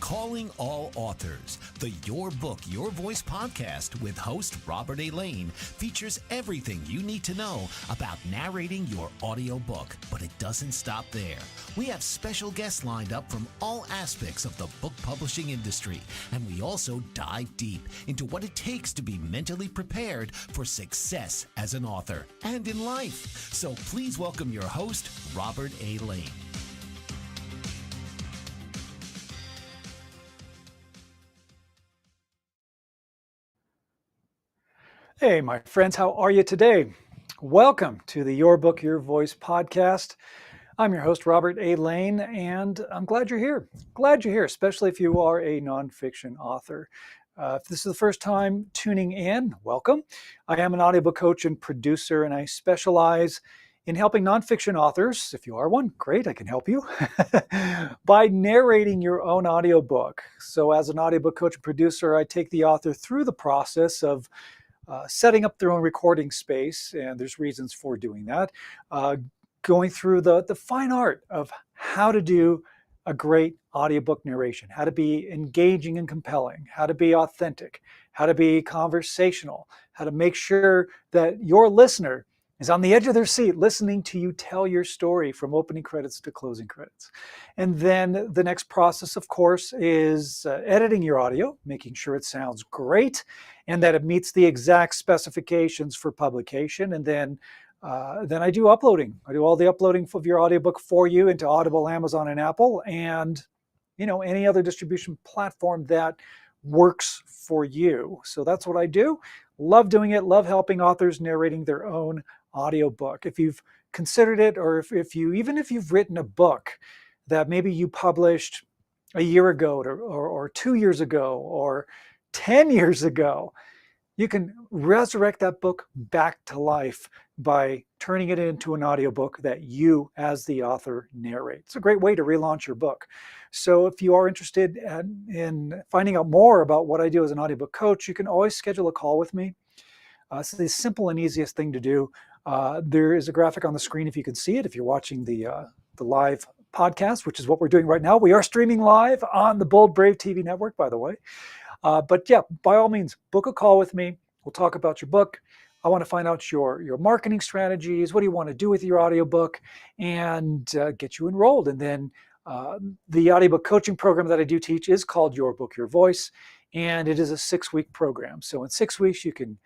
Calling all authors, the Your Book, Your Voice podcast with host Robert A. Lane features everything you need to know about narrating your audiobook, but it doesn't stop there. We have special guests lined up from all aspects of the book publishing industry, and we also dive deep into what it takes to be mentally prepared for success as an author and in life. So please welcome your host, Robert A. Lane. Hey, my friends, how are you today? Welcome to the Your Book, Your Voice podcast. I'm your host, Robert A. Lane, and I'm glad you're here. Glad you're here, especially if you are a nonfiction author. If this is the first time tuning in, welcome. I am an audiobook coach and producer, and I specialize in helping nonfiction authors, if you are one, great, I can help you, by narrating your own audiobook. So as an audiobook coach and producer, I take the author through the process of setting up their own recording space, and there's reasons for doing that, going through the fine art of how to do a great audiobook narration, how to be engaging and compelling, how to be authentic, how to be conversational, how to make sure that your listener is on the edge of their seat listening to you tell your story from opening credits to closing credits. And then the next process, of course, is editing your audio, making sure it sounds great and that it meets the exact specifications for publication. And then I do uploading. I do all the uploading of your audiobook for you into Audible, Amazon, and Apple, and any other distribution platform that works for you. So that's what I do. Love doing it. Love helping authors narrating their own audiobook. If you've considered it, or if you've written a book that maybe you published a year ago or 2 years ago or 10 years ago, you can resurrect that book back to life by turning it into an audiobook that you as the author narrate. It's a great way to relaunch your book. So if you are interested in finding out more about what I do as an audiobook coach, you can always schedule a call with me. It's the simple and easiest thing to do. There is a graphic on the screen if you can see it, if you're watching the live podcast, which is what we're doing right now. We are streaming live on the Bold Brave TV network, by the way. But yeah, by all means, book a call with me. We'll talk about your book. I want to find out your marketing strategies. What do you want to do with your audiobook, and get you enrolled. And then the audiobook coaching program that I do teach is called Your Book, Your Voice, and it is a 6-week program. So in 6 weeks, you can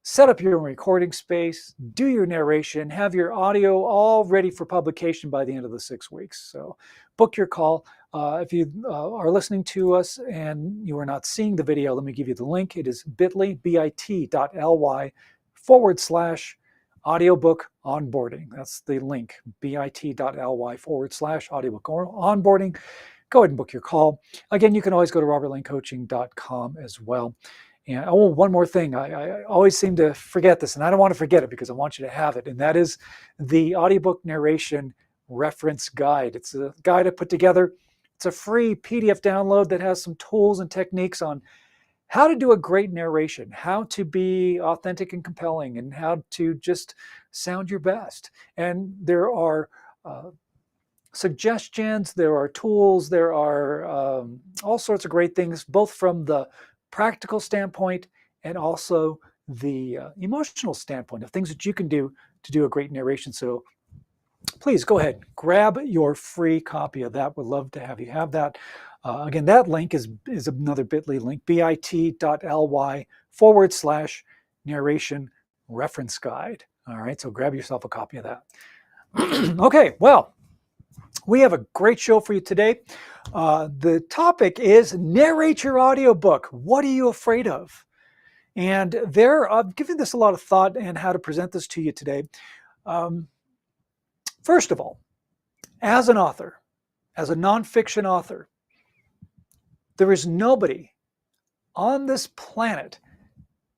set up your own recording space, do your narration, have your audio all ready for publication by the end of the 6 weeks. So book your call. If you are listening to us and you are not seeing the video, let me give you the link. It is bit.ly/audiobook onboarding. That's the link, bit.ly/audiobook onboarding. Go ahead and book your call. Again, you can always go to robertlanecoaching.com as well. And one more thing, I always seem to forget this, and I don't want to forget it because I want you to have it, and that is the Audiobook Narration Reference Guide. It's a guide I put together. It's a free PDF download that has some tools and techniques on how to do a great narration, how to be authentic and compelling, and how to just sound your best. And there are suggestions, there are tools, there are all sorts of great things, both from the practical standpoint and also the emotional standpoint of things that you can do to do a great narration. So please go ahead, grab your free copy of that. We'd love to have you have that. Again, that link is another bit.ly link, bit.ly/narration reference guide. All right, so grab yourself a copy of that. Okay, well, we have a great show for you today. The topic is narrate your audiobook. What are you afraid of? And I've given this a lot of thought and how to present this to you today. First of all, as an author, as a nonfiction author, there is nobody on this planet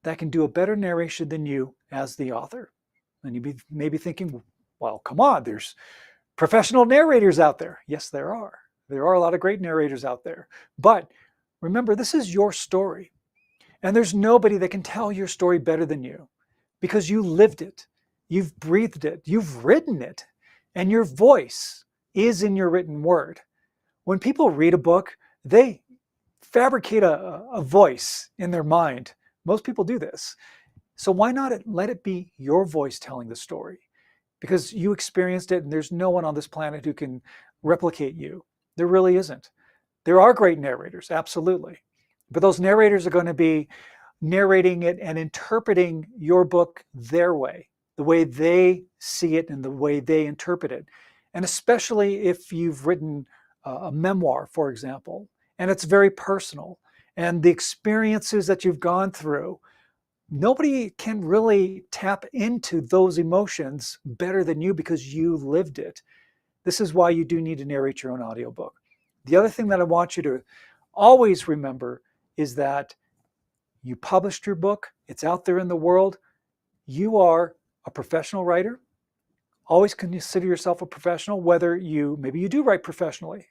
that can do a better narration than you as the author. And you may be thinking, well, come on, there's professional narrators out there. Yes, there are. There are a lot of great narrators out there. But remember, this is your story. And there's nobody that can tell your story better than you because you lived it. You've breathed it. You've written it. And your voice is in your written word. When people read a book, they fabricate a voice in their mind. Most people do this. So why not let it be your voice telling the story? Because you experienced it, and there's no one on this planet who can replicate you. There really isn't. There are great narrators, absolutely. But those narrators are going to be narrating it and interpreting your book their way, the way they see it and the way they interpret it. And especially if you've written a memoir, for example, and it's very personal, and the experiences that you've gone through, nobody can really tap into those emotions better than you because you lived it. This is why you do need to narrate your own audiobook. The other thing that I want you to always remember is that you published your book, it's out there in the world. You are a professional writer. Always consider yourself a professional, whether maybe you do write professionally.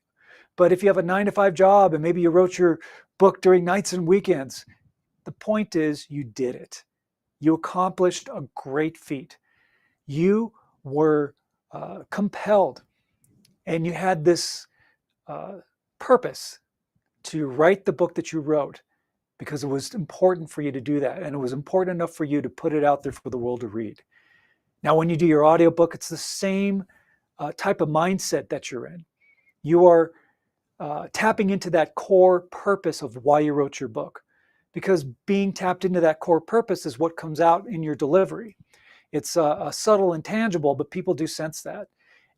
But if you have a 9-to-5 job and maybe you wrote your book during nights and weekends, the point is you did it. You accomplished a great feat. You were compelled, and you had this purpose to write the book that you wrote because it was important for you to do that, and it was important enough for you to put it out there for the world to read. Now, when you do your audiobook, it's the same type of mindset that you're in. You are tapping into that core purpose of why you wrote your book, because being tapped into that core purpose is what comes out in your delivery. It's a subtle intangible, but people do sense that.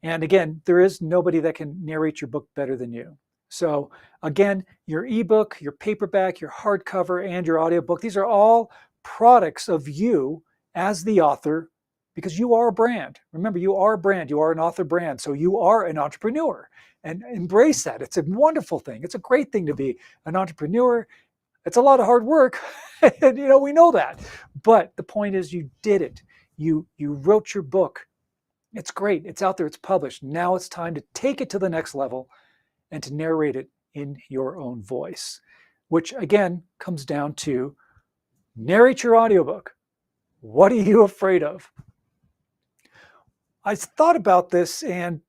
And again, there is nobody that can narrate your book better than you. So again, your ebook, your paperback, your hardcover, and your audiobook, these are all products of you as the author, because you are a brand. Remember, you are a brand. You are an author brand. So you are an entrepreneur, and embrace that. It's a wonderful thing. It's a great thing to be an entrepreneur. It's a lot of hard work, and we know that. But the point is, you did it. You wrote your book. It's great. It's out there. It's published. Now it's time to take it to the next level and to narrate it in your own voice, which again comes down to narrate your audiobook. What are you afraid of? I thought about this and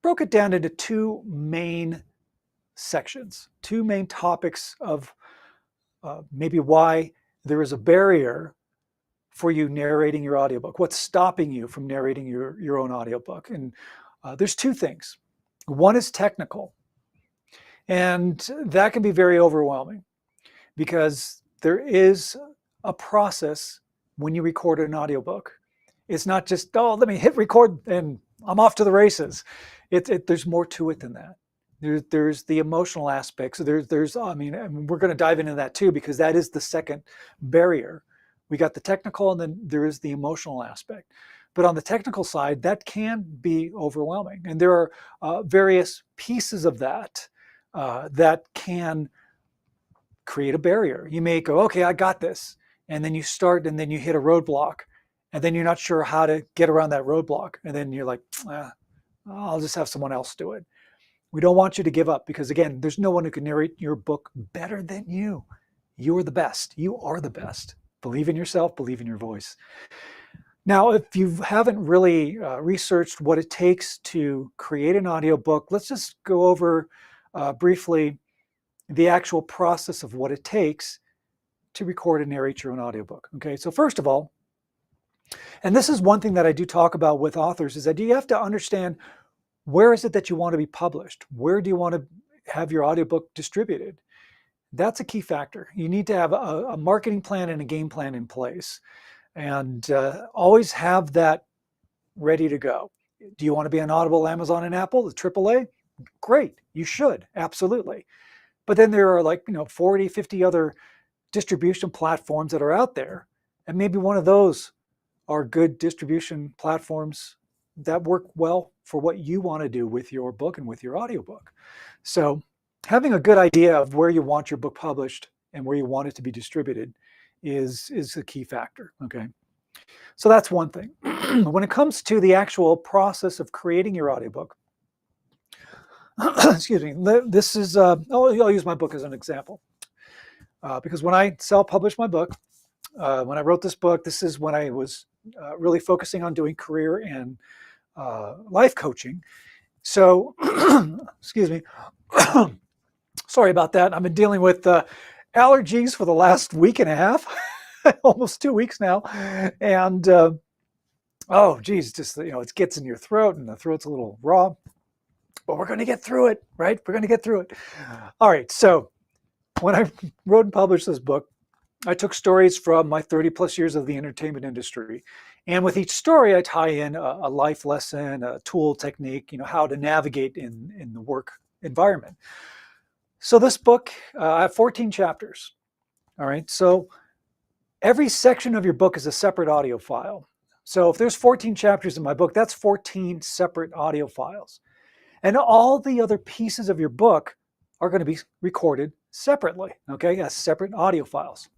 broke it down into two main sections, two main topics of maybe why there is a barrier for you narrating your audiobook. What's stopping you from narrating your own audiobook? And there's two things. One is technical, and that can be very overwhelming because there is a process when you record an audiobook. It's not just, let me hit record and I'm off to the races. There's more to it than that. There's the emotional aspects. We're going to dive into that too, because that is the second barrier. We got the technical, and then there is the emotional aspect. But on the technical side, that can be overwhelming. And there are various pieces of that that can create a barrier. You may go, okay, I got this. And then you start, and then you hit a roadblock. And then you're not sure how to get around that roadblock. And then you're like, I'll just have someone else do it. We don't want you to give up, because again, there's no one who can narrate your book better than you. You are the best. You are the best. Believe in yourself, believe in your voice. Now, if you haven't really researched what it takes to create an audiobook, let's just go over briefly the actual process of what it takes to record and narrate your own audiobook. Okay, so first of all, and this is one thing that I do talk about with authors, is that you have to understand, where is it that you want to be published? Where do you want to have your audiobook distributed? That's a key factor. You need to have a marketing plan and a game plan in place, and always have that ready to go. Do you want to be on Audible, Amazon, and Apple, the AAA? Great, you should, absolutely. But then there are 40, 50 other distribution platforms that are out there, and maybe one of those are good distribution platforms that work well for what you want to do with your book and with your audiobook. So having a good idea of where you want your book published and where you want it to be distributed is a key factor. Okay, so that's one thing. When it comes to the actual process of creating your audiobook, excuse me, this is, I'll use my book as an example, because when I self-published my book, when I wrote this book, this is when I was really focusing on doing career and life coaching. So, excuse me. Sorry about that. I've been dealing with allergies for the last week and a half, almost 2 weeks now. And oh, geez, just, it gets in your throat and the throat's a little raw, but we're going to get through it, right? We're going to get through it. All right. So when I wrote and published this book, I took stories from my 30 plus years of the entertainment industry. And with each story, I tie in a life lesson, a tool, technique, how to navigate in the work environment. So this book, I have 14 chapters. All right. So every section of your book is a separate audio file. So if there's 14 chapters in my book, that's 14 separate audio files. And all the other pieces of your book are going to be recorded separately, okay, as separate audio files.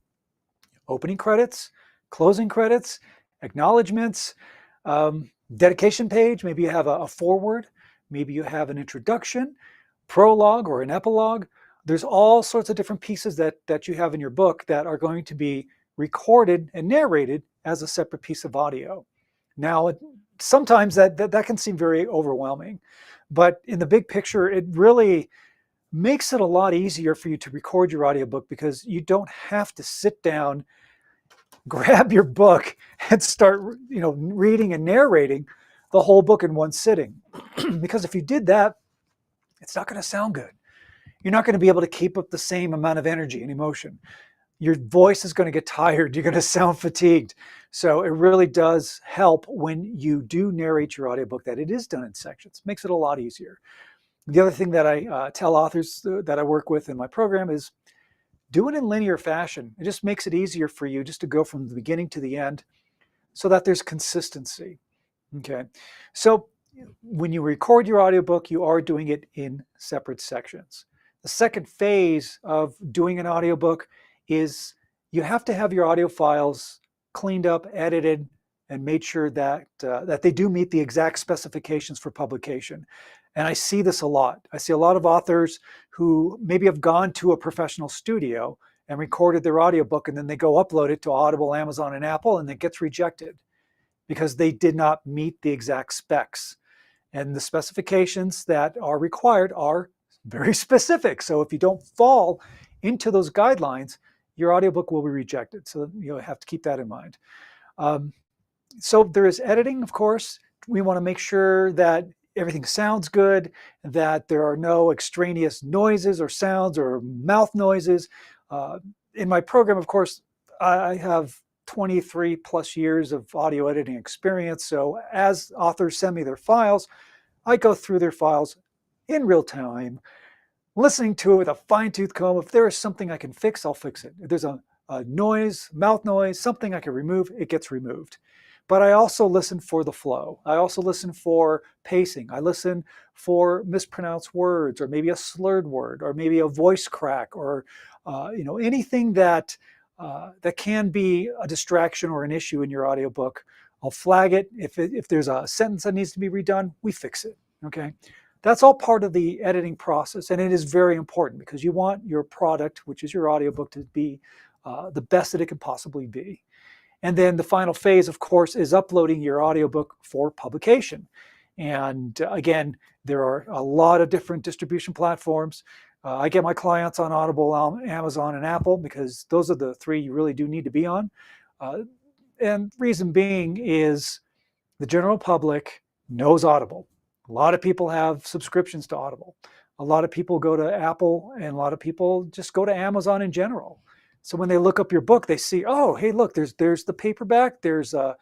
Opening credits, closing credits, acknowledgments, dedication page. Maybe you have a foreword. Maybe you have an introduction, prologue, or an epilogue. There's all sorts of different pieces that you have in your book that are going to be recorded and narrated as a separate piece of audio. Now, sometimes that can seem very overwhelming, but in the big picture, it really makes it a lot easier for you to record your audiobook because you don't have to sit down, grab your book, and start reading and narrating the whole book in one sitting. Because if you did that, it's not going to sound good. You're not going to be able to keep up the same amount of energy and emotion. Your voice is going to get tired. You're going to sound fatigued. So it really does help when you do narrate your audiobook that it is done in sections. It makes it a lot easier. The other thing that I tell authors that I work with in my program is do it in linear fashion. It just makes it easier for you just to go from the beginning to the end so that there's consistency. Okay. So when you record your audiobook, you are doing it in separate sections. The second phase of doing an audiobook is you have to have your audio files cleaned up, edited, and made sure that they do meet the exact specifications for publication. And I see this a lot. I see a lot of authors who maybe have gone to a professional studio and recorded their audiobook, and then they go upload it to Audible, Amazon, and Apple, and it gets rejected because they did not meet the exact specs. And the specifications that are required are very specific. So if you don't fall into those guidelines, your audiobook will be rejected. So you have to keep that in mind. So there is editing, of course. We want to make sure that everything sounds good, that there are no extraneous noises or sounds or mouth noises. In my program, of course, I have 23 plus years of audio editing experience. So as authors send me their files, I go through their files in real time, listening to it with a fine-tooth comb. If there is something I can fix, I'll fix it. If there's a noise, mouth noise, something I can remove, it gets removed. But I also listen for the flow. I also listen for pacing. I listen for mispronounced words, or maybe a slurred word, or maybe a voice crack, or anything that can be a distraction or an issue in your audiobook. I'll flag it. If there's a sentence that needs to be redone, we fix it. Okay. That's all part of the editing process, and it is very important because you want your product, which is your audiobook, to be the best that it can possibly be. And then the final phase, of course, is uploading your audiobook for publication. And again, there are a lot of different distribution platforms. I get my clients on Audible, Amazon, and Apple because those are the three you really do need to be on. And reason being is the general public knows Audible. A lot of people have subscriptions to Audible. A lot of people go to Apple, and a lot of people just go to Amazon in general. So when they look up your book, they see, oh, hey, look, there's the paperback, there's a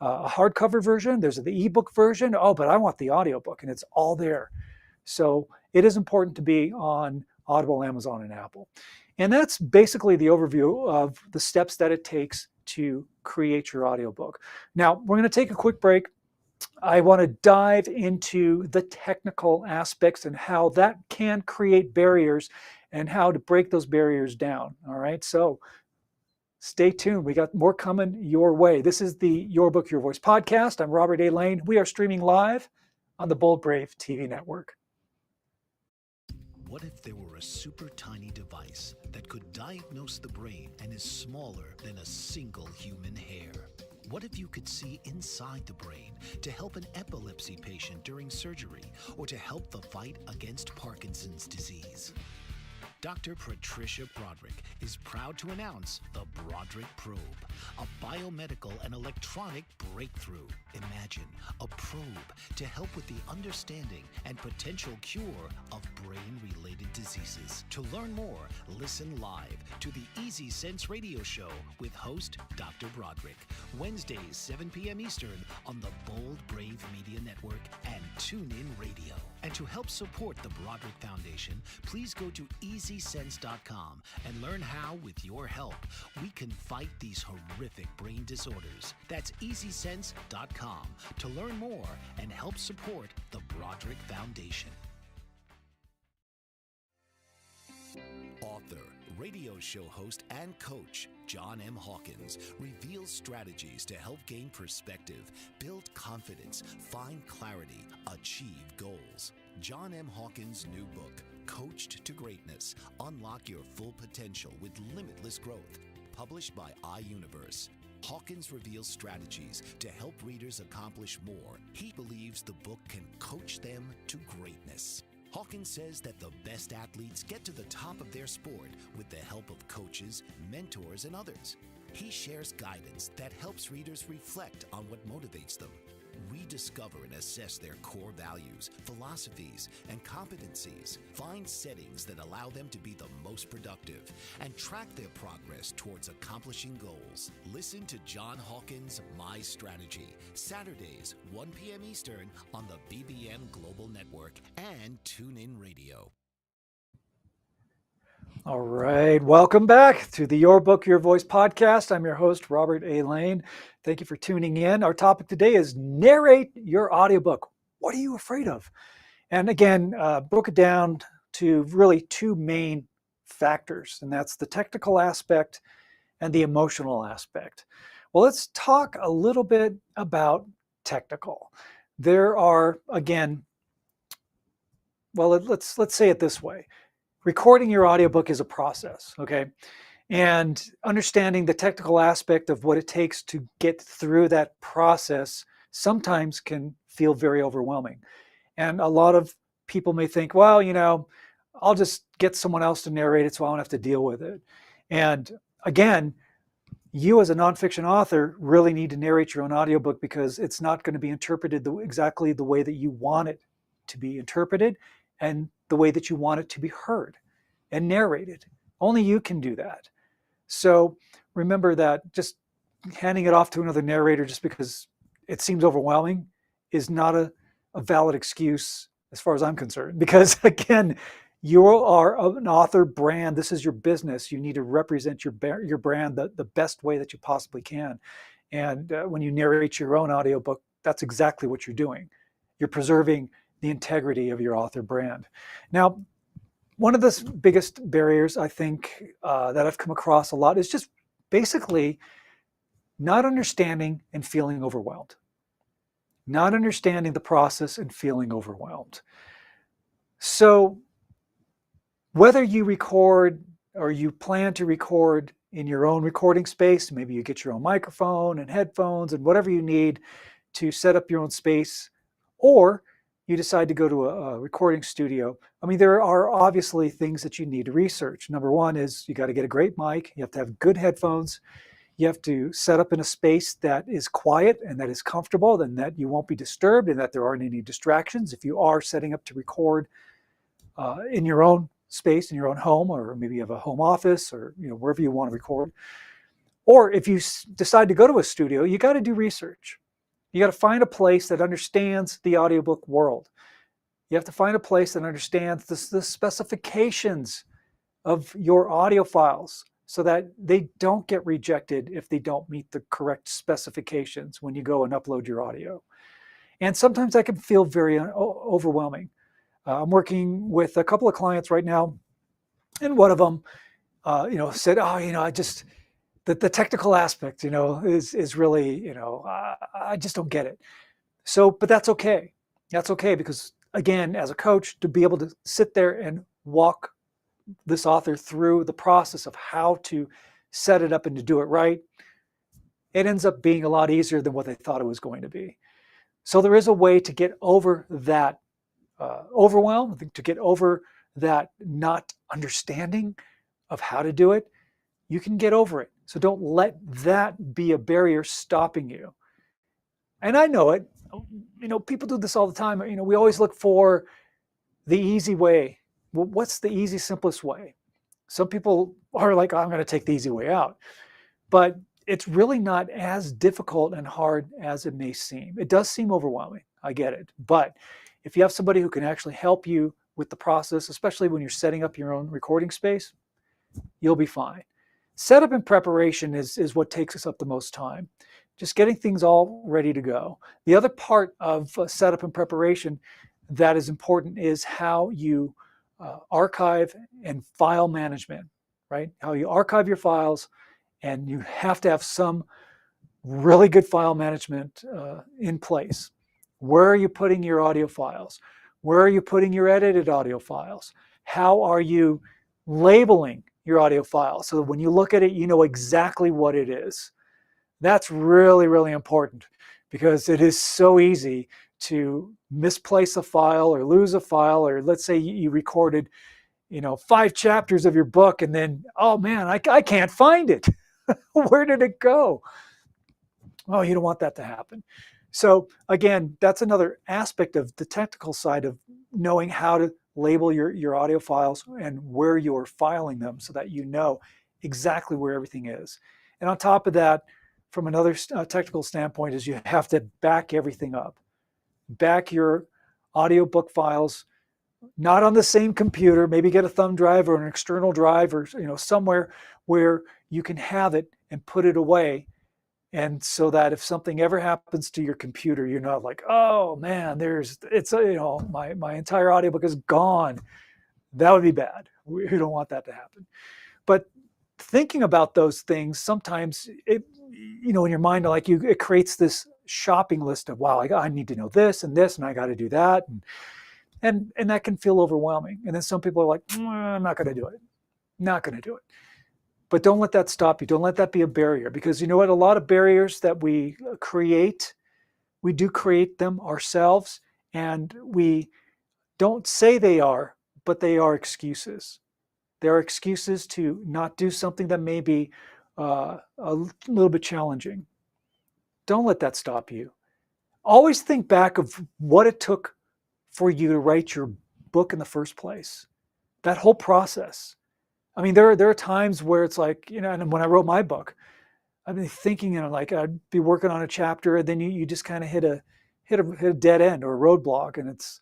hardcover version, there's the ebook version. Oh, but I want the audiobook, and it's all there. So it is important to be on Audible, Amazon, and Apple. And that's basically the overview of the steps that it takes to create your audiobook. Now, we're going to take a quick break. I want to dive into the technical aspects and how that can create barriers and how to break those barriers down. All right, so stay tuned. We got more coming your way. This is the Your Book, Your Voice podcast. I'm Robert A. Lane. We are streaming live on the Bold Brave TV network. What if there were a super tiny device that could diagnose the brain and is smaller than a single human hair? What if you could see inside the brain to help an epilepsy patient during surgery or to help the fight against Parkinson's disease? Dr. Patricia Broderick is proud to announce the Broderick Probe, a biomedical and electronic breakthrough. Imagine a probe to help with the understanding and potential cure of brain-related diseases. To learn more, listen live to the Easy Sense radio show with host Dr. Broderick, Wednesdays 7 p.m. Eastern on the Bold Brave Media Network and TuneIn Radio. And to help support the Broderick Foundation, please go to EasySense.com and learn how, with your help, we can fight these horrific brain disorders. That's EasySense.com to learn more and help support the Broderick Foundation. Author, radio show host, and coach John M. Hawkins reveals strategies to help gain perspective, build confidence, find clarity, achieve goals. John M. Hawkins' new book, Coached to Greatness, Unlock Your Full Potential with Limitless Growth, published by iUniverse. Hawkins reveals strategies to help readers accomplish more. He believes the book can coach them to greatness. Hawkins says that the best athletes get to the top of their sport with the help of coaches, mentors, and others. He shares guidance that helps readers reflect on what motivates them. Rediscover and assess their core values, philosophies, and competencies. Find settings that allow them to be the most productive and track their progress towards accomplishing goals. Listen to John Hawkins' My Strategy, Saturdays, 1 p.m. Eastern on the BBM Global Network and TuneIn Radio. All right, welcome back to the Your Book, Your Voice podcast. I'm your host, Robert A. Lane. Thank you for tuning in. Our topic today is narrate your audiobook. What are you afraid of? And again, broke it down to really two main factors, and that's the technical aspect and the emotional aspect. Well, let's talk a little bit about technical. There are, again, well, let's say it this way. Recording your audiobook is a process, okay? And understanding the technical aspect of what it takes to get through that process sometimes can feel very overwhelming. And a lot of people may think, well, I'll just get someone else to narrate it so I don't have to deal with it. And again, you as a nonfiction author really need to narrate your own audiobook because it's not going to be interpreted exactly the way that you want it to be interpreted and the way that you want it to be heard and narrated. Only you can do that. So remember that just handing it off to another narrator just because it seems overwhelming is not a valid excuse as far as I'm concerned. Because again, you are an author brand. This is your business. You need to represent your brand the best way that you possibly can. And when you narrate your own audiobook, that's exactly what you're doing. You're preserving the integrity of your author brand. Now, one of the biggest barriers I think that I've come across a lot is just basically not understanding and feeling overwhelmed. Not understanding the process and feeling overwhelmed. So whether you record or you plan to record in your own recording space, maybe you get your own microphone and headphones and whatever you need to set up your own space, or you decide to go to a recording studio. I mean, there are obviously things that you need to research. Number one is you got to get a great mic. You have to have good headphones. You have to set up in a space that is quiet and that is comfortable and that you won't be disturbed and that there aren't any distractions. If you are setting up to record in your own space, in your own home, or maybe you have a home office or wherever you want to record. Or if you decide to go to a studio, you got to do research. You got to find a place that understands the audiobook world. You have to find a place that understands the specifications of your audio files so that they don't get rejected if they don't meet the correct specifications when you go and upload your audio. And sometimes that can feel very overwhelming. I'm working with a couple of clients right now, and one of them, said, I just, the technical aspect, is really, I just don't get it. So, but that's okay. That's okay because, again, as a coach, to be able to sit there and walk this author through the process of how to set it up and to do it right, it ends up being a lot easier than what they thought it was going to be. So there is a way to get over that overwhelm, to get over that not understanding of how to do it, you can get over it. So don't let that be a barrier stopping you. And I know it. People do this all the time. We always look for the easy way. Well, what's the easy, simplest way? Some people are like, I'm going to take the easy way out. But it's really not as difficult and hard as it may seem. It does seem overwhelming. I get it. But if you have somebody who can actually help you with the process, especially when you're setting up your own recording space, you'll be fine. Setup and preparation is what takes us up the most time. Just getting things all ready to go. The other part of setup and preparation that is important is how you archive and file management, right? How you archive your files, and you have to have some really good file management in place. Where are you putting your audio files? Where are you putting your edited audio files? How are you labeling your audio file so that when you look at it, you know exactly what it is? That's really, really important, because it is so easy to misplace a file or lose a file. Or let's say you recorded 5 chapters of your book, and then, oh man, I can't find it. Where did it go? Oh, you don't want that to happen. So again, that's another aspect of the technical side of knowing how to label your audio files and where you're filing them, so that you know exactly where everything is. And on top of that, from another technical standpoint, is you have to back everything up. Back your audiobook files, not on the same computer. Maybe get a thumb drive or an external drive, or somewhere where you can have it and put it away. And so that if something ever happens to your computer, you're not like, oh man, my entire audiobook is gone. That would be bad. We don't want that to happen. But thinking about those things, sometimes in your mind, it creates this shopping list of, wow, I need to know this and this, and I got to do that. And that can feel overwhelming. And then some people are like, I'm not going to do it. Not going to do it. But don't let that stop you. Don't let that be a barrier, because you know what? A lot of barriers that we create, we do create them ourselves, and we don't say they are, but they are excuses. There are excuses to not do something that may be a little bit challenging. Don't let that stop you. Always think back of what it took for you to write your book in the first place. That whole process. I mean, there are times where it's like, and when I wrote my book, I've been thinking, I'd be working on a chapter, and then you just kind of hit a dead end or a roadblock, and it's,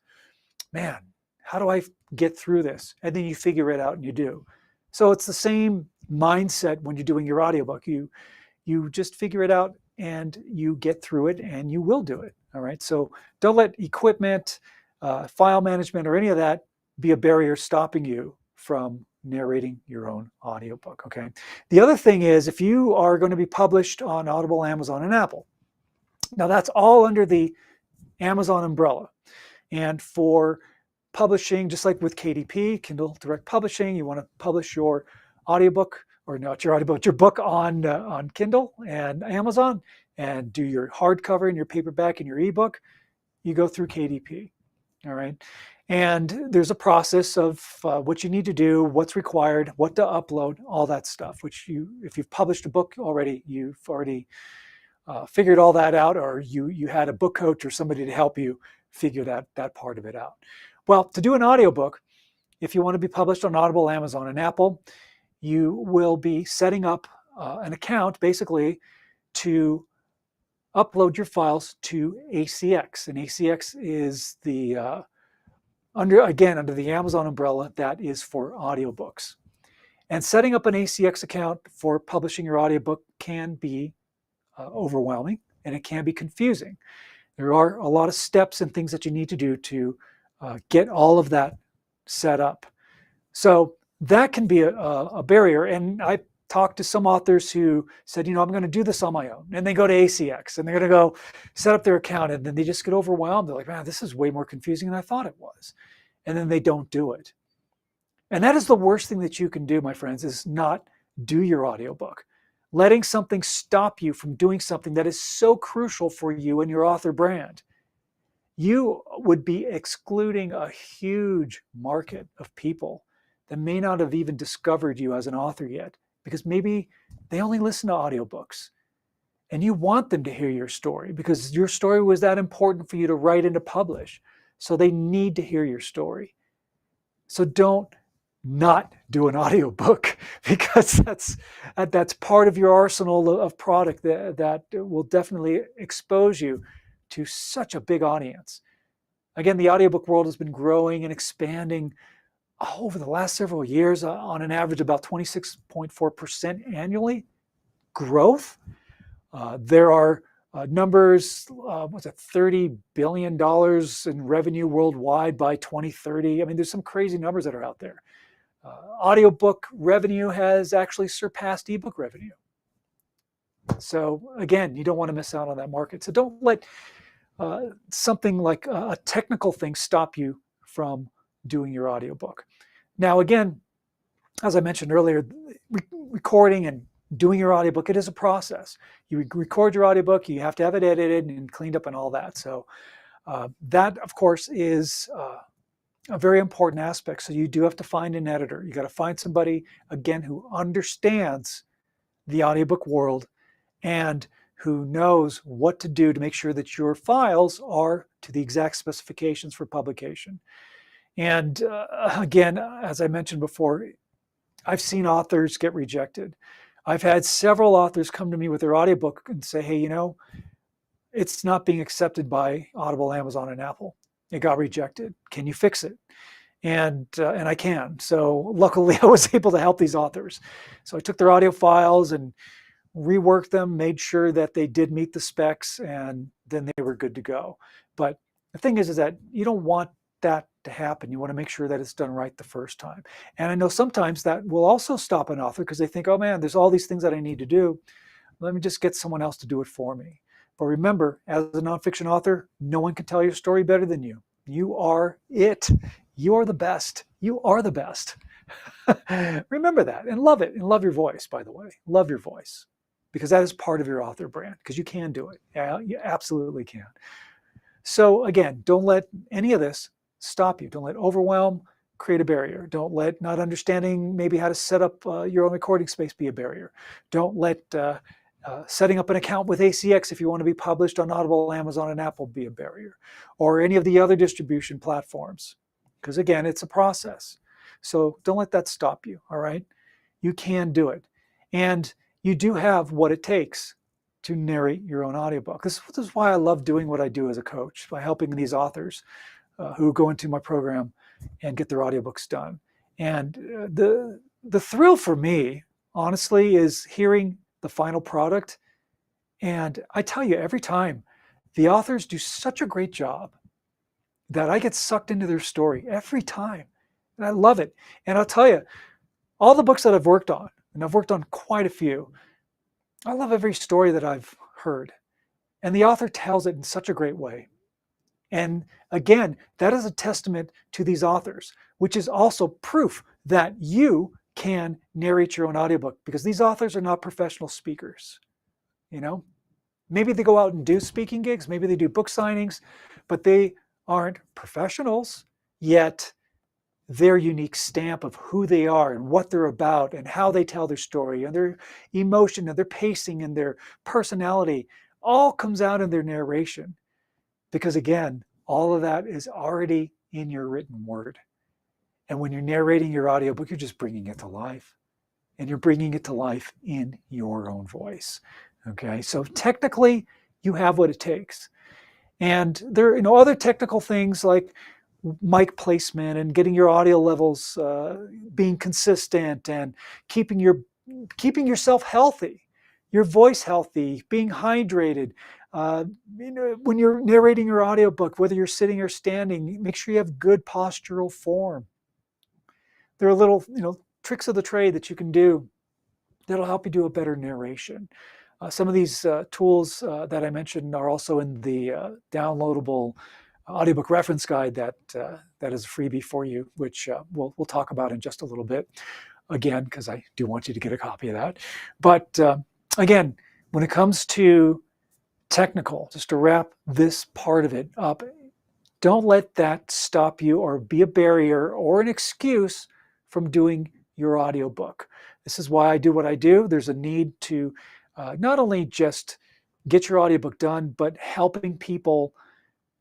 man, how do I get through this? And then you figure it out, and you do. So it's the same mindset when you're doing your audiobook. You just figure it out, and you get through it, and you will do it. All right. So don't let equipment, file management, or any of that be a barrier stopping you from narrating your own audiobook. Okay. The other thing is, if you are going to be published on Audible, Amazon, and Apple, now that's all under the Amazon umbrella. And for publishing, just like with KDP, Kindle Direct Publishing, you want to publish your audiobook, or not your audiobook, your book on Kindle and Amazon, and do your hardcover and your paperback and your ebook, you go through KDP. All right. And there's a process of what you need to do, what's required, what to upload, all that stuff, which if you've published a book already, you've already figured all that out, or you had a book coach or somebody to help you figure that part of it out. Well, to do an audiobook, if you want to be published on Audible, Amazon, and Apple, you will be setting up an account basically to upload your files to ACX. And ACX is the under the Amazon umbrella, that is for audiobooks. And setting up an ACX account for publishing your audiobook can be overwhelming, and it can be confusing. There are a lot of steps and things that you need to do to get all of that set up. So that can be a barrier. And I talked to some authors who said, I'm going to do this on my own. And they go to ACX and they're going to go set up their account, and then they just get overwhelmed. They're like, man, this is way more confusing than I thought it was. And then they don't do it. And that is the worst thing that you can do, my friends, is not do your audiobook. Letting something stop you from doing something that is so crucial for you and your author brand. You would be excluding a huge market of people that may not have even discovered you as an author yet, because maybe they only listen to audiobooks and you want them to hear your story because your story was that important for you to write and to publish. So they need to hear your story. So don't not do an audiobook because that's part of your arsenal of product that will definitely expose you to such a big audience. Again, the audiobook world has been growing and expanding over the last several years on an average about 26.4% annually growth. There are numbers, what's it, $30 billion in revenue worldwide by 2030. I mean, there's some crazy numbers that are out there. Audiobook revenue has actually surpassed ebook revenue. So again, you don't want to miss out on that market. So don't let something like a technical thing stop you from doing your audiobook. Now, again, as I mentioned earlier, recording and doing your audiobook, it is a process. You record your audiobook, you have to have it edited and cleaned up and all that. So that, of course, is a very important aspect. So you do have to find an editor. You got to find somebody, again, who understands the audiobook world and who knows what to do to make sure that your files are to the exact specifications for publication. And again, as I mentioned before, I've seen authors get rejected. I've had several authors come to me with their audiobook and say, hey, it's not being accepted by Audible, Amazon, and Apple. It got rejected. Can you fix it? And I can. So luckily, I was able to help these authors. So I took their audio files and reworked them, made sure that they did meet the specs, and then they were good to go. But the thing is that you don't want that to happen. You want to make sure that it's done right the first time. And I know sometimes that will also stop an author because they think, oh man, there's all these things that I need to do. Let me just get someone else to do it for me. But remember, as a nonfiction author, no one can tell your story better than you. You are it. You are the best. You are the best. Remember that and love it. And love your voice, by the way. Love your voice because that is part of your author brand because you can do it. Yeah, you absolutely can. So again, don't let any of this stop you. Don't let overwhelm create a barrier. Don't let not understanding maybe how to set up your own recording space be a barrier. Don't let setting up an account with ACX if you want to be published on Audible, Amazon, and Apple be a barrier, or any of the other distribution platforms. Because again, it's a process. So don't let that stop you, all right? You can do it. And you do have what it takes to narrate your own audiobook. This is why I love doing what I do as a coach, by helping these authors who go into my program and get their audiobooks done. And the thrill for me, honestly, is hearing the final product. And I tell you, every time the authors do such a great job that I get sucked into their story every time. And I love it. And I'll tell you, all the books that I've worked on, and I've worked on quite a few, I love every story that I've heard. And the author tells it in such a great way. And again, that is a testament to these authors, which is also proof that you can narrate your own audiobook because these authors are not professional speakers. Maybe they go out and do speaking gigs, maybe they do book signings, but they aren't professionals, yet their unique stamp of who they are and what they're about and how they tell their story and their emotion and their pacing and their personality all comes out in their narration. Because again, all of that is already in your written word. And when you're narrating your audiobook, you're just bringing it to life. And you're bringing it to life in your own voice. Okay, so technically, you have what it takes. And there are other technical things like mic placement and getting your audio levels being consistent and keeping yourself healthy, your voice healthy, being hydrated. When you're narrating your audiobook, whether you're sitting or standing, make sure you have good postural form. There are little, tricks of the trade that you can do that'll help you do a better narration. Some of these tools that I mentioned are also in the downloadable audiobook reference guide that is a freebie for you, which we'll talk about in just a little bit, again, because I do want you to get a copy of that. But again, when it comes to technical, just to wrap this part of it up, don't let that stop you or be a barrier or an excuse from doing your audiobook. This is why I do what I do. There's a need to not only just get your audiobook done, but helping people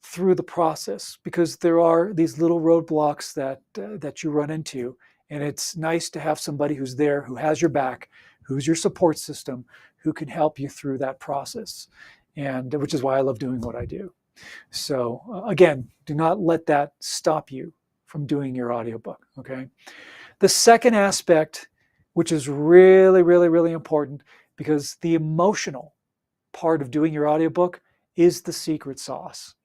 through the process, because there are these little roadblocks that you run into, and it's nice to have somebody who's there, who has your back, who's your support system, who can help you through that process, and which is why I love doing what I do. So again, do not let that stop you from doing your audiobook. Okay. The second aspect, which is really, really, really important, because the emotional part of doing your audiobook is the secret sauce.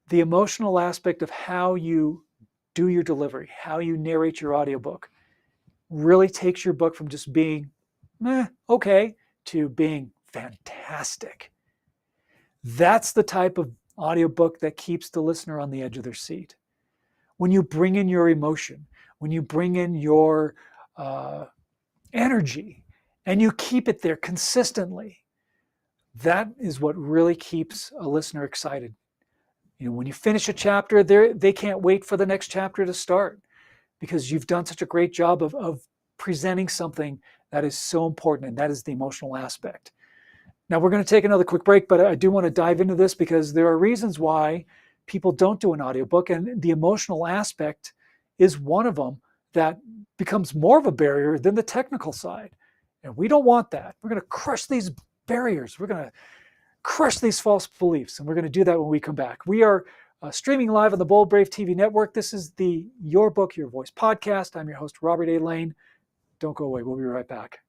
The emotional aspect of how you do your delivery, how you narrate your audiobook, really takes your book from just being okay to being fantastic. That's the type of audiobook that keeps the listener on the edge of their seat. When you bring in your emotion, when you bring in your energy, and you keep it there consistently, that is what really keeps a listener excited. When you finish a chapter, they can't wait for the next chapter to start, because you've done such a great job of presenting something that is so important, and that is the emotional aspect. Now, we're going to take another quick break, but I do want to dive into this because there are reasons why people don't do an audiobook, and the emotional aspect is one of them that becomes more of a barrier than the technical side. And we don't want that. We're going to crush these barriers. We're going to crush these false beliefs, and we're going to do that when we come back. We are streaming live on the Bold Brave TV network. This is the Your Book, Your Voice podcast. I'm your host, Robert A. Lane. Don't go away. We'll be right back.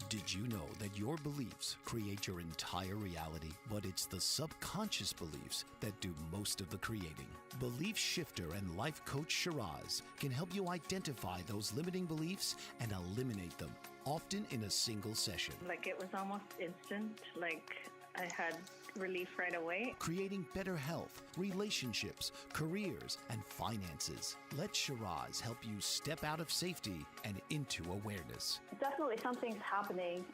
Did you know that your beliefs create your entire reality, but it's the subconscious beliefs that do most of the creating? Belief shifter and life coach Shiraz can help you identify those limiting beliefs and eliminate them, often in a single session. It was almost instant, I had relief right away. Creating better health, relationships, careers, and finances. Let Shiraz help you step out of safety and into awareness. Definitely something's happening.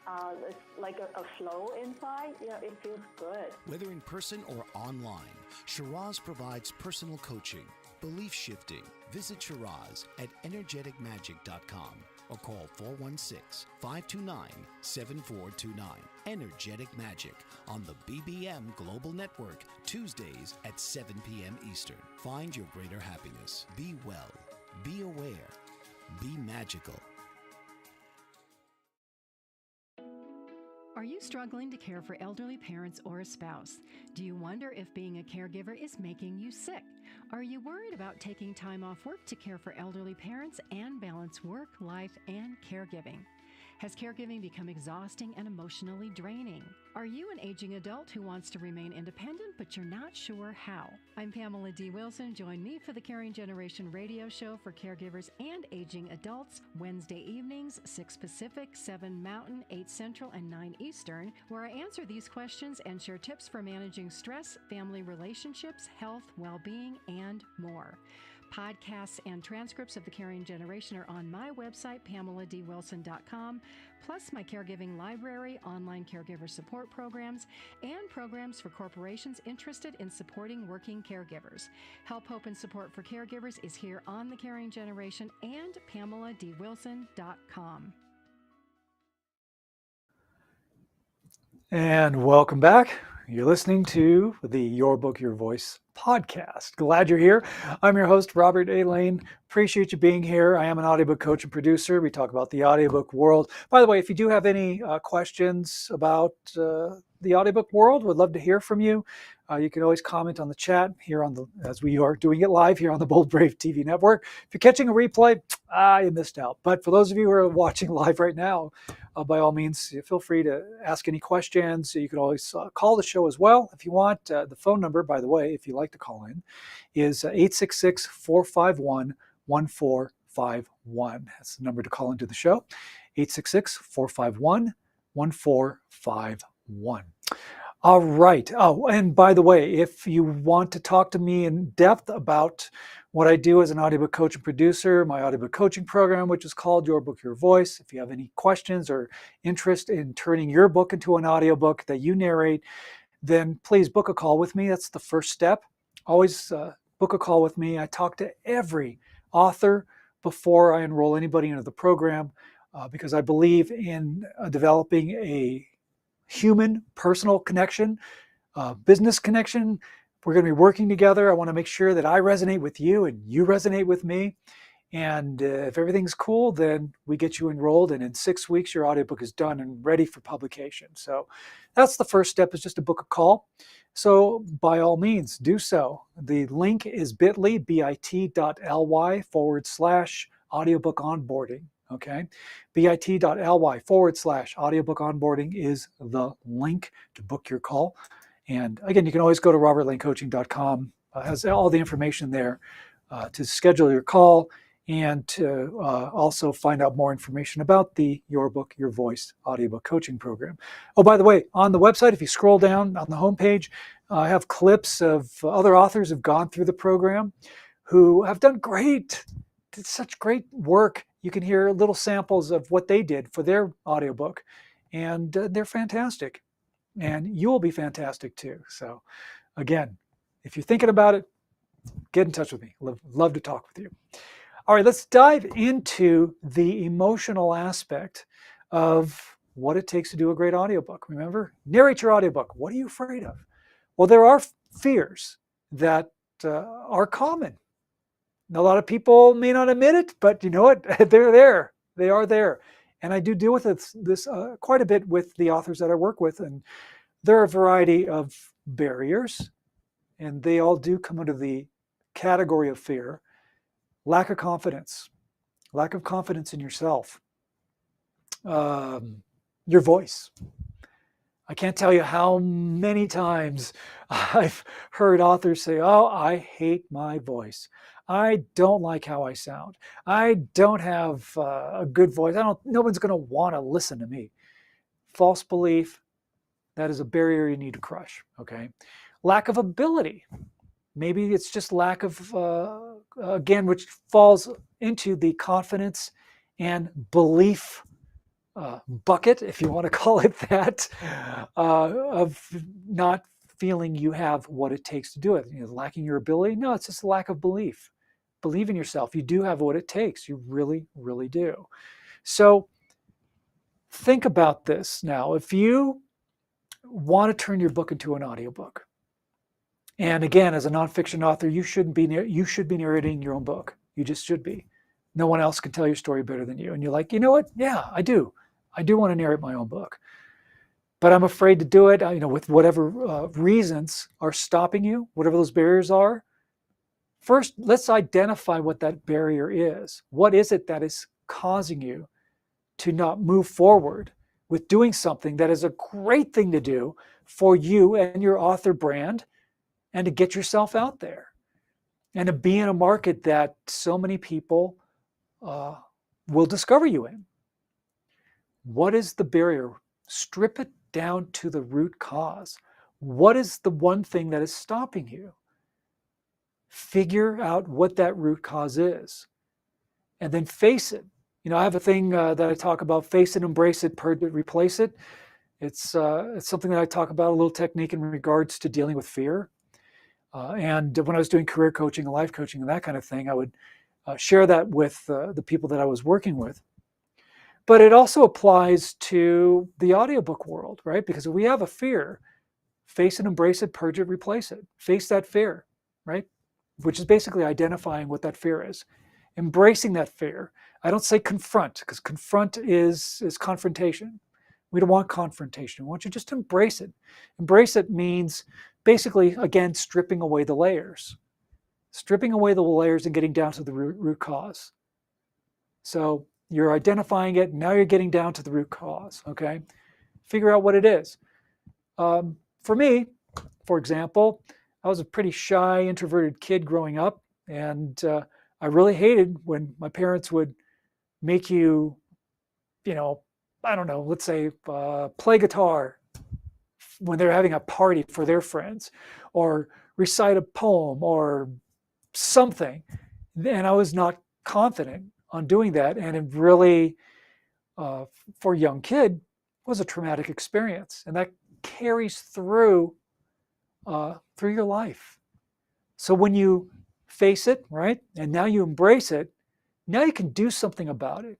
It's like a flow inside. It feels good. Whether in person or online, Shiraz provides personal coaching, belief shifting. Visit Shiraz at energeticmagic.com. or call 416-529-7429. Energetic Magic on the BBM Global Network, Tuesdays at 7 p.m. Eastern. Find your greater happiness. Be well. Be aware. Be magical. Are you struggling to care for elderly parents or a spouse? Do you wonder if being a caregiver is making you sick? Are you worried about taking time off work to care for elderly parents and balance work, life, and caregiving? Has caregiving become exhausting and emotionally draining? Are you an aging adult who wants to remain independent, but you're not sure how? I'm Pamela D. Wilson. Join me for the Caring Generation radio show for caregivers and aging adults, Wednesday evenings, 6 Pacific, 7 Mountain, 8 Central, and 9 Eastern, where I answer these questions and share tips for managing stress, family relationships, health, well-being, and more. Podcasts and transcripts of The Caring Generation are on my website, PamelaDWilson.com, plus my caregiving library, online caregiver support programs, and programs for corporations interested in supporting working caregivers. Help, hope, and support for caregivers is here on The Caring Generation and PamelaDWilson.com. And welcome back. You're listening to the Your Book, Your Voice podcast. Glad you're here. I'm your host, Robert A. Lane. Appreciate you being here. I am an audiobook coach and producer. We talk about the audiobook world. By the way, if you do have any questions about the audiobook world, would love to hear from you. You can always comment on the chat here as we are doing it live here on the Bold Brave TV network. If you're catching a replay, you missed out. But for those of you who are watching live right now, by all means, feel free to ask any questions. You can always call the show as well if you want. The phone number, by the way, if you like to call in, is 866-451-1451. That's the number to call into the show, 866-451-1451. All right. Oh, and by the way, if you want to talk to me in depth about what I do as an audiobook coach and producer, my audiobook coaching program, which is called Your Book, Your Voice. If you have any questions or interest in turning your book into an audiobook that you narrate, then please book a call with me. That's the first step. Always book a call with me. I talk to every author before I enroll anybody into the program, because I believe in developing a human, personal connection, business connection. We're going to be working together. I want to make sure that I resonate with you and you resonate with me. And if everything's cool, then we get you enrolled, and in 6 weeks, your audiobook is done and ready for publication. So that's the first step, is just to book a call. So by all means, do so. The link is bit.ly/audiobook onboarding. Okay, bit.ly/audiobook onboarding is the link to book your call. And again, you can always go to robertlanecoaching.com. Has all the information there to schedule your call, and to also find out more information about the Your Book, Your Voice audiobook coaching program. Oh, by the way, on the website, if you scroll down on the homepage, I have clips of other authors who've gone through the program who have done such great work. You can hear little samples of what they did for their audiobook, and they're fantastic. And you'll be fantastic too. So again, if you're thinking about it, get in touch with me. Love to talk with you. All right, let's dive into the emotional aspect of what it takes to do a great audiobook. Remember, narrate your audiobook. What are you afraid of? Well, there are fears that are common. A lot of people may not admit it, but you know what? They're there. They are there. And I do deal with this quite a bit with the authors that I work with. And there are a variety of barriers, and they all do come under the category of fear. Lack of confidence in yourself, your voice. I can't tell you how many times I've heard authors say, "Oh, I hate my voice. I don't like how I sound. I don't have a good voice. No one's going to want to listen to me." False belief. That is a barrier you need to crush. Okay. Lack of ability. Maybe it's just lack of, again, which falls into the confidence and belief bucket, if you want to call it that, of not feeling you have what it takes to do it. Lacking your ability? No, it's just a lack of belief. Believe in yourself. You do have what it takes. You really, really do. So think about this now. If you want to turn your book into an audiobook, and again, as a nonfiction author, you should be narrating your own book. You just should be. No one else can tell your story better than you. And you're like, you know what? Yeah, I do. I do want to narrate my own book, but I'm afraid to do it. With whatever reasons are stopping you, whatever those barriers are. First, let's identify what that barrier is. What is it that is causing you to not move forward with doing something that is a great thing to do for you and your author brand, and to get yourself out there, and to be in a market that so many people will discover you in? What is the barrier? Strip it down to the root cause. What is the one thing that is stopping you? Figure out what that root cause is, and then face it. I have a thing that I talk about: face it, embrace it, purge it, replace it. It's something that I talk about, a little technique in regards to dealing with fear. And when I was doing career coaching and life coaching and that kind of thing, I would share that with the people that I was working with. But it also applies to the audiobook world, right? Because if we have a fear, face it, embrace it, purge it, replace it. Face that fear, right? Which is basically identifying what that fear is. Embracing that fear. I don't say confront, because confront is confrontation. We don't want confrontation. We want you just to embrace it. Embrace it means basically, again, stripping away the layers. Stripping away the layers and getting down to the root cause. So you're identifying it. Now you're getting down to the root cause, okay? Figure out what it is. For me, for example, I was a pretty shy, introverted kid growing up, and I really hated when my parents would make you, I don't know, let's say play guitar when they're having a party for their friends, or recite a poem or something. And I was not confident on doing that. And it really, for a young kid, was a traumatic experience. And that carries through your life. So when you face it, right? And now you embrace it. Now you can do something about it.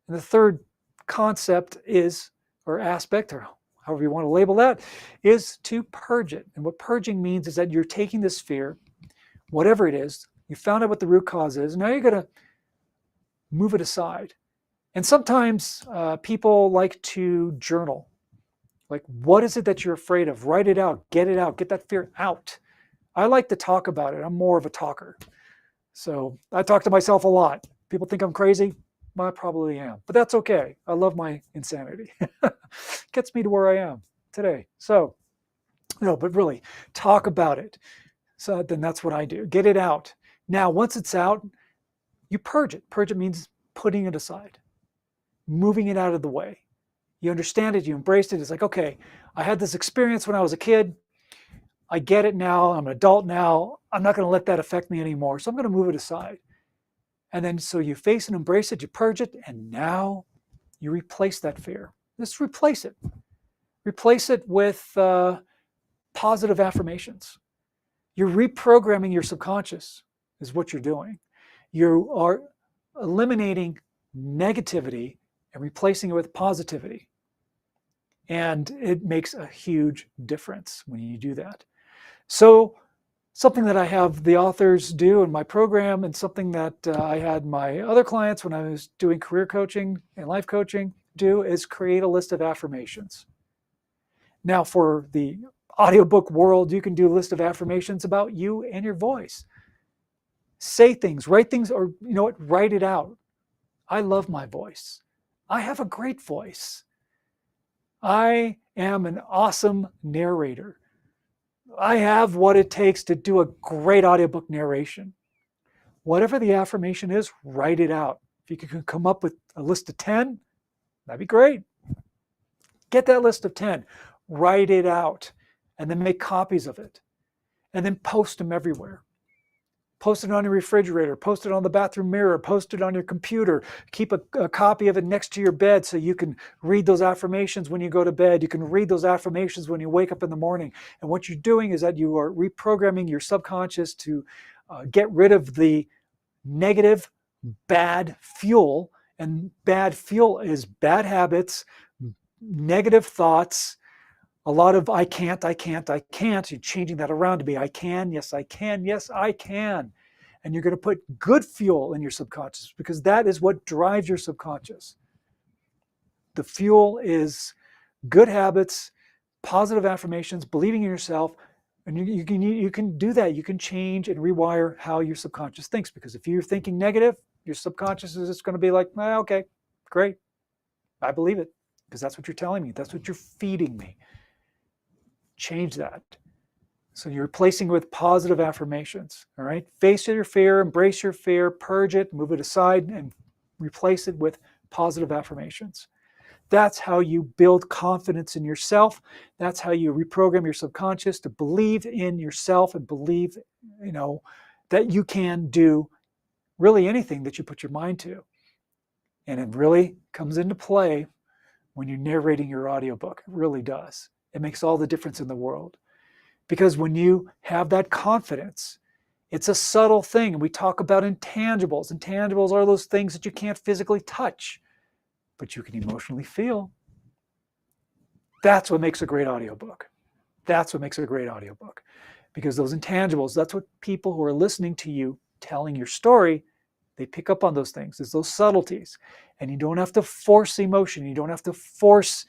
And the third concept is, or aspect, or however you want to label that, is to purge it. And what purging means is that you're taking this fear, whatever it is, you found out what the root cause is, now you're going to move it aside. And sometimes people like to journal. Like, what is it that you're afraid of? Write it out, get that fear out. I like to talk about it. I'm more of a talker. So I talk to myself a lot. People think I'm crazy. I probably am, but that's okay. I love my insanity. Gets me to where I am today. So, but really talk about it. So then that's what I do. Get it out. Now, once it's out, you purge it. Purge it means putting it aside, moving it out of the way. You understand it, you embraced it. It's like, okay, I had this experience when I was a kid. I get it now. I'm an adult now. I'm not going to let that affect me anymore. So I'm going to move it aside. And then so you face and embrace it, you purge it, and now you replace that fear. Just replace it. Replace it with positive affirmations. You're reprogramming your subconscious is what you're doing. You are eliminating negativity and replacing it with positivity. And it makes a huge difference when you do that. So something that I have the authors do in my program, and something that I had my other clients when I was doing career coaching and life coaching do, is create a list of affirmations. Now, for the audiobook world, you can do a list of affirmations about you and your voice. Say things, write things, or you know what, write it out. I love my voice. I have a great voice. I am an awesome narrator. I have what it takes to do a great audiobook narration. Whatever the affirmation is, write it out. If you can come up with a list of 10, that'd be great. Get that list of 10, write it out, and then make copies of it. And then post them everywhere. Post it on your refrigerator, post it on the bathroom mirror, post it on your computer. Keep a copy of it next to your bed so you can read those affirmations when you go to bed. You can read those affirmations when you wake up in the morning. And what you're doing is that you are reprogramming your subconscious to get rid of the negative, bad fuel. And bad fuel is bad habits, negative thoughts, a lot of I can't. You're changing that around to be I can, yes, I can, yes, I can. And you're going to put good fuel in your subconscious, because that is what drives your subconscious. The fuel is good habits, positive affirmations, believing in yourself. And you can do that. You can change and rewire how your subconscious thinks, because if you're thinking negative, your subconscious is just going to be like, okay, great. I believe it, because that's what you're telling me. That's what you're feeding me. Change that. So you're replacing it with positive affirmations. All right. Face your fear, embrace your fear, purge it, move it aside, and replace it with positive affirmations. That's how you build confidence in yourself. That's how you reprogram your subconscious to believe in yourself and believe, that you can do really anything that you put your mind to. And it really comes into play when you're narrating your audiobook. It really does. It makes all the difference in the world. Because when you have that confidence, it's a subtle thing. And we talk about intangibles. Intangibles are those things that you can't physically touch, but you can emotionally feel. That's what makes a great audiobook. That's what makes a great audiobook. Because those intangibles, that's what people who are listening to you telling your story, they pick up on those things. It's those subtleties. And you don't have to force emotion. You don't have to force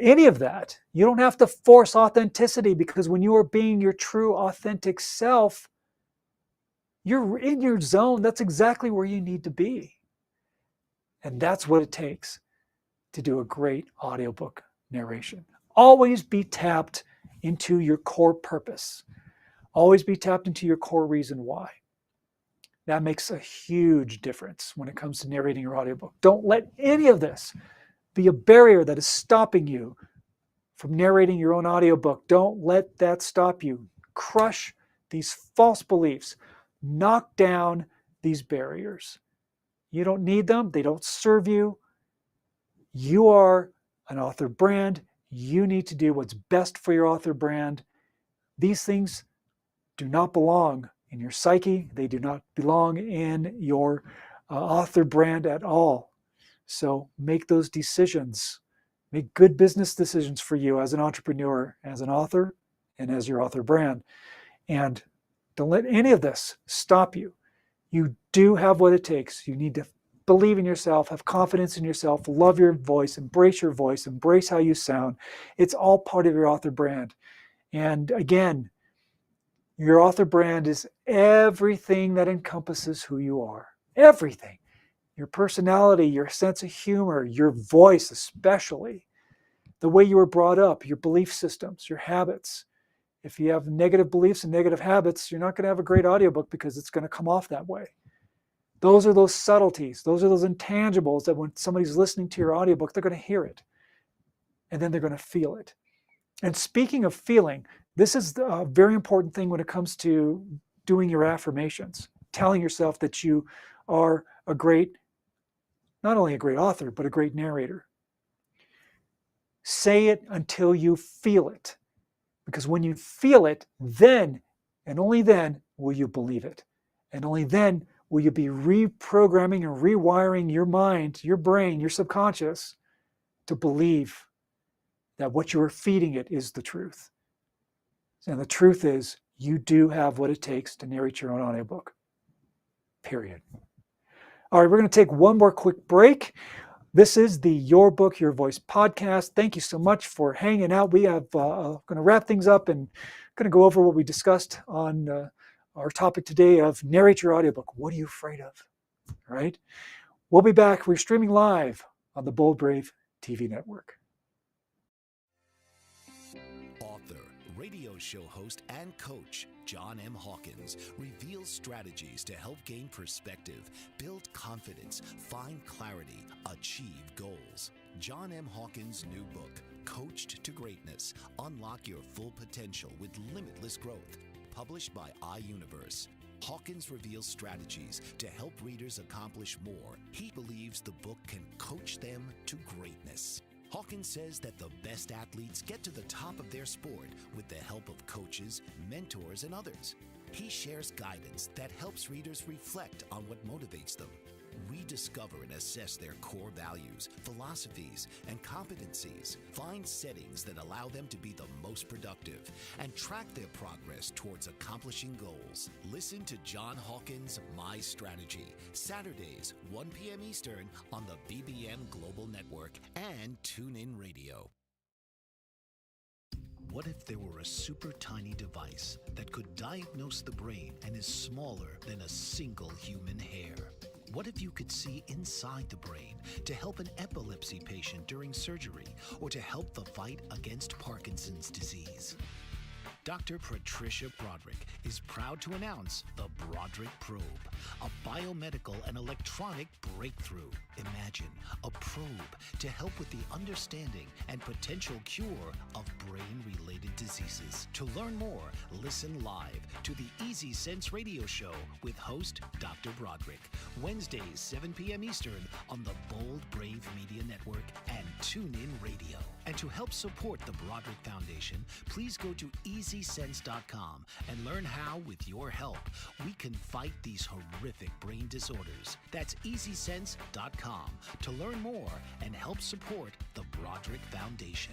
any of that. You don't have to force authenticity, because when you are being your true authentic self, you're in your zone. That's exactly where you need to be. And that's what it takes to do a great audiobook narration. Always be tapped into your core purpose. Always be tapped into your core reason why. That makes a huge difference when it comes to narrating your audiobook. Don't let any of this be a barrier that is stopping you from narrating your own audiobook. Don't let that stop you. Crush these false beliefs. Knock down these barriers. You don't need them. They don't serve you. You are an author brand. You need to do what's best for your author brand. These things do not belong in your psyche. They do not belong in your author brand at all. So make those decisions. Make good business decisions for you as an entrepreneur, as an author, and as your author brand. And don't let any of this stop you. You do have what it takes. You need to believe in yourself, have confidence in yourself, love your voice, embrace how you sound. It's all part of your author brand. And again, your author brand is everything that encompasses who you are. Everything. Your personality, your sense of humor, your voice especially, the way you were brought up, your belief systems, your habits. If you have negative beliefs and negative habits, you're not going to have a great audiobook because it's going to come off that way. Those are those subtleties. Those are those intangibles that when somebody's listening to your audiobook, they're going to hear it. And then they're going to feel it. And speaking of feeling, this is a very important thing when it comes to doing your affirmations, telling yourself that you are not only a great author, but a great narrator. Say it until you feel it. Because when you feel it, then and only then will you believe it. And only then will you be reprogramming and rewiring your mind, your brain, your subconscious to believe that what you are feeding it is the truth. And the truth is, you do have what it takes to narrate your own audiobook. Period. All right, we're going to take one more quick break. This is the Your Book, Your Voice podcast. Thank you so much for hanging out. We have going to wrap things up and going to go over what we discussed on our topic today of narrate your audiobook. What are you afraid of? All right. We'll be back. We're streaming live on the Bold Brave TV network. Author, radio show host, and coach John M. Hawkins reveals strategies to help gain perspective, build confidence, find clarity, achieve goals. John M. Hawkins' new book, Coached to Greatness, Unlock Your Full Potential with Limitless Growth, published by iUniverse. Hawkins reveals strategies to help readers accomplish more. He believes the book can coach them to greatness. Hawkins says that the best athletes get to the top of their sport with the help of coaches, mentors, and others. He shares guidance that helps readers reflect on what motivates them, rediscover and assess their core values, philosophies, and competencies, find settings that allow them to be the most productive, and track their progress towards accomplishing goals. Listen to John Hawkins' My Strategy, Saturdays, 1 p.m. Eastern on the BBM Global Network and TuneIn Radio. What if there were a super tiny device that could diagnose the brain and is smaller than a single human hair? What if you could see inside the brain to help an epilepsy patient during surgery or to help the fight against Parkinson's disease? Dr. Patricia Broderick is proud to announce the Broderick Probe, a biomedical and electronic breakthrough. Imagine a probe to help with the understanding and potential cure of brain-related diseases. To learn more, listen live to the Easy Sense radio show with host Dr. Broderick, Wednesdays 7 p.m. Eastern on the Bold Brave Media Network and TuneIn Radio. And to help support the Broderick Foundation, please go to EasySense.com and learn how, with your help, we can fight these horrific brain disorders. That's EasySense.com to learn more and help support the Broderick Foundation.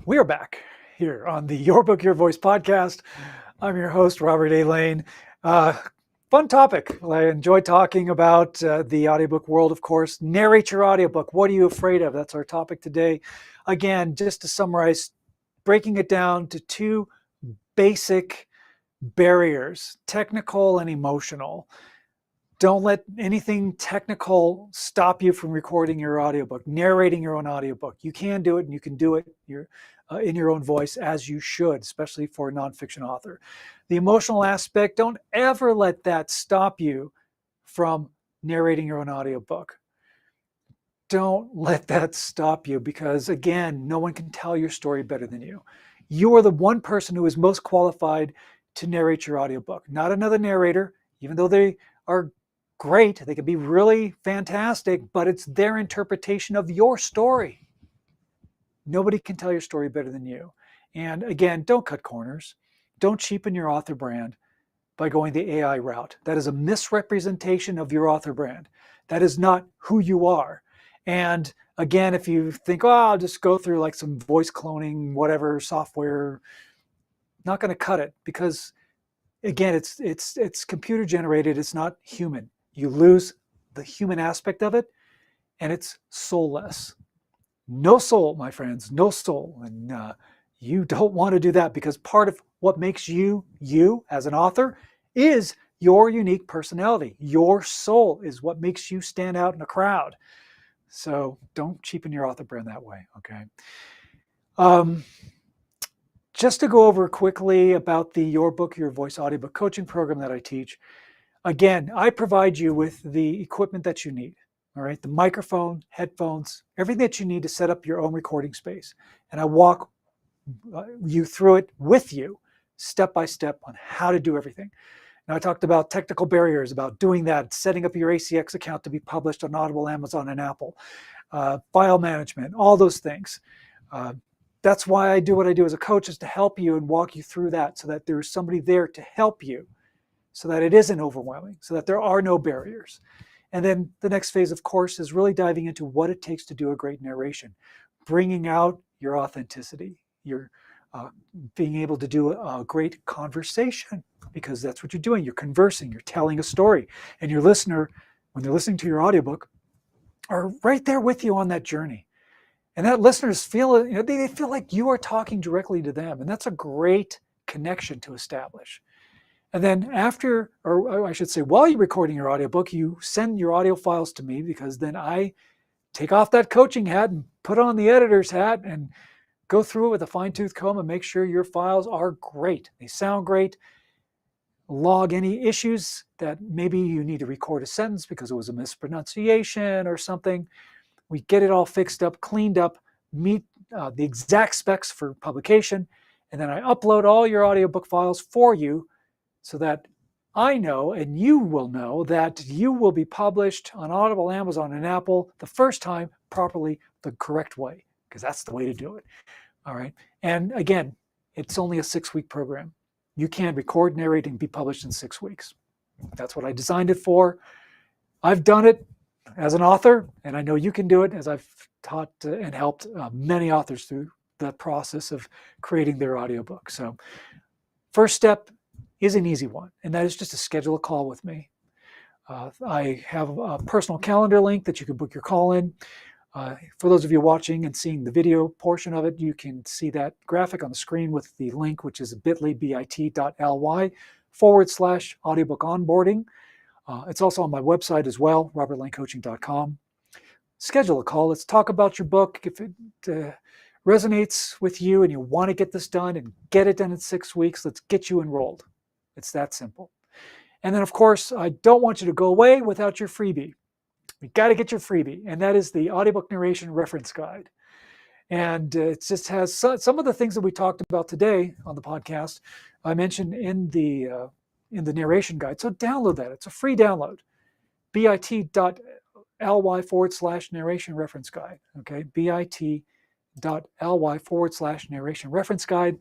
We are back here on the Your Book, Your Voice podcast. I'm your host, Robert A. Lane. Fun topic. I enjoy talking about the audiobook world, of course. Narrate your audiobook. What are you afraid of? That's our topic today. Again, just to summarize, breaking it down to two basic barriers, technical and emotional. Don't let anything technical stop you from recording your audiobook, narrating your own audiobook. You can do it, and you can do it in your own voice, as you should, especially for a nonfiction author. The emotional aspect, don't ever let that stop you from narrating your own audiobook. Don't let that stop you because, again, no one can tell your story better than you. You are the one person who is most qualified to narrate your audiobook, not another narrator, even though they are great. They can be really fantastic, but it's their interpretation of your story. Nobody can tell your story better than you. And again, don't cut corners. Don't cheapen your author brand by going the AI route. That is a misrepresentation of your author brand. That is not who you are. And again, if you think, oh, I'll just go through like some voice cloning, whatever software, not going to cut it, because again, it's computer generated. It's not human. You lose the human aspect of it, and it's soulless. No soul, my friends, no soul. And you don't want to do that, because part of what makes you as an author is your unique personality. Your soul is what makes you stand out in a crowd. So don't cheapen your author brand that way, okay? Just to go over quickly about the Your Book, Your Voice audiobook coaching program that I teach. Again, I provide you with the equipment that you need, all right? The microphone, headphones, everything that you need to set up your own recording space. And I walk you through it with you, step by step, on how to do everything. Now, I talked about technical barriers, about doing that, setting up your ACX account to be published on Audible, Amazon, and Apple, file management, all those things. That's why I do what I do as a coach, is to help you and walk you through that, so that there's somebody there to help you, so that it isn't overwhelming, so that there are no barriers. And then the next phase, of course, is really diving into what it takes to do a great narration, bringing out your authenticity, your being able to do a great conversation, because that's what you're doing. You're conversing, you're telling a story, and your listener, when they're listening to your audiobook, are right there with you on that journey. And that listeners feel, they feel like you are talking directly to them. And that's a great connection to establish. And then after, or I should say, while you're recording your audiobook, you send your audio files to me, because then I take off that coaching hat and put on the editor's hat and go through it with a fine-tooth comb and make sure your files are great. They sound great. Log any issues that maybe you need to record a sentence because it was a mispronunciation or something. We get it all fixed up, cleaned up, meet the exact specs for publication, and then I upload all your audiobook files for you, so that I know, and you will know, that you will be published on Audible, Amazon, and Apple the first time properly, the correct way, because that's the way to do it. All right. And again, it's only a 6-week program. You can record, narrate, and be published in 6 weeks. That's what I designed it for. I've done it as an author, and I know you can do it, as I've taught and helped many authors through the process of creating their audiobook. So first step is an easy one, and that is just to schedule a call with me. I have a personal calendar link that you can book your call in. For those of you watching and seeing the video portion of it, you can see that graphic on the screen with the link, which is bit.ly/audiobook onboarding. It's also on my website as well, robertlanecoaching.com. Schedule a call. Let's talk about your book. If it resonates with you and you want to get this done and get it done in 6 weeks, let's get you enrolled. It's that simple. And then, of course, I don't want you to go away without your freebie. We got to get your freebie, and that is the Audiobook Narration Reference Guide. And it just has some of the things that we talked about today on the podcast. I mentioned in the narration guide. So download that. It's a free download. bit.ly/narration reference guide. Okay, bit.ly/narration reference guide.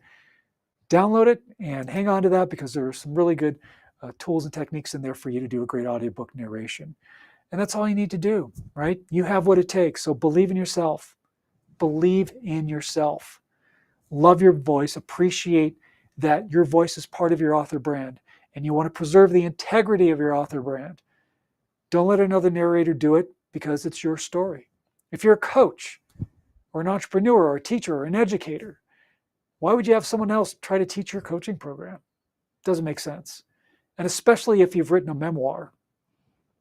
Download it and hang on to that, because there are some really good tools and techniques in there for you to do a great audiobook narration. And that's all you need to do, right? You have what it takes. So believe in yourself. Believe in yourself. Love your voice. Appreciate that your voice is part of your author brand, and you want to preserve the integrity of your author brand. Don't let another narrator do it, because it's your story. If you're a coach or an entrepreneur or a teacher or an educator, why would you have someone else try to teach your coaching program? Doesn't make sense. And especially if you've written a memoir.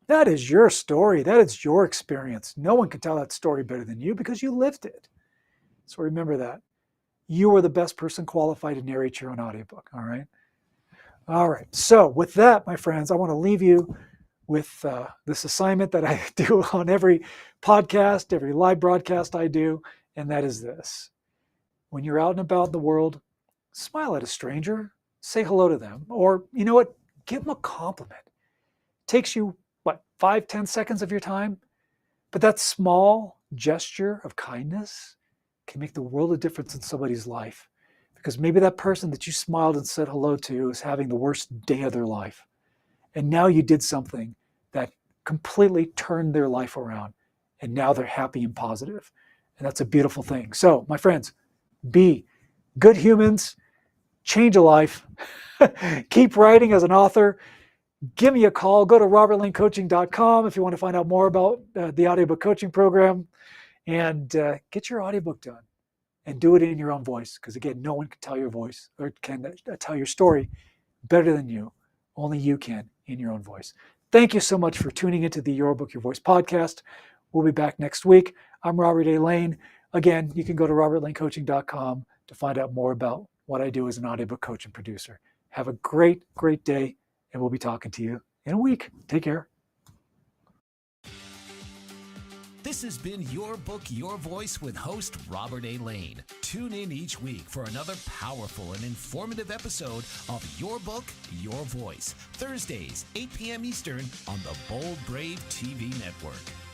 That is your story. That is your experience. No one can tell that story better than you, because you lived it. So remember that. You are the best person qualified to narrate your own audiobook, all right? All right. So with that, my friends, I want to leave you with this assignment that I do on every podcast, every live broadcast I do, and that is this. When you're out and about in the world, smile at a stranger, say hello to them, or you know what? Give them a compliment. It takes you 5-10 seconds of your time, but that small gesture of kindness can make the world of difference in somebody's life. because maybe that person that you smiled and said hello to is having the worst day of their life. And now you did something that completely turned their life around. And now they're happy and positive. And that's a beautiful thing. So, my friends, be good humans, change a life, keep writing as an author. Give me a call. Go to robertlanecoaching.com if you want to find out more about the audiobook coaching program, and get your audiobook done and do it in your own voice. Because again, no one can tell your voice or can tell your story better than you. Only you can in your own voice. Thank you so much for tuning into the Your Book, Your Voice podcast. We'll be back next week. I'm Robert A. Lane. Again, you can go to robertlanecoaching.com to find out more about what I do as an audiobook coach and producer. Have a great, great day, and we'll be talking to you in a week. Take care. This has been Your Book, Your Voice with host Robert A. Lane. Tune in each week for another powerful and informative episode of Your Book, Your Voice, Thursdays, 8 p.m. Eastern on the Bold Brave TV network.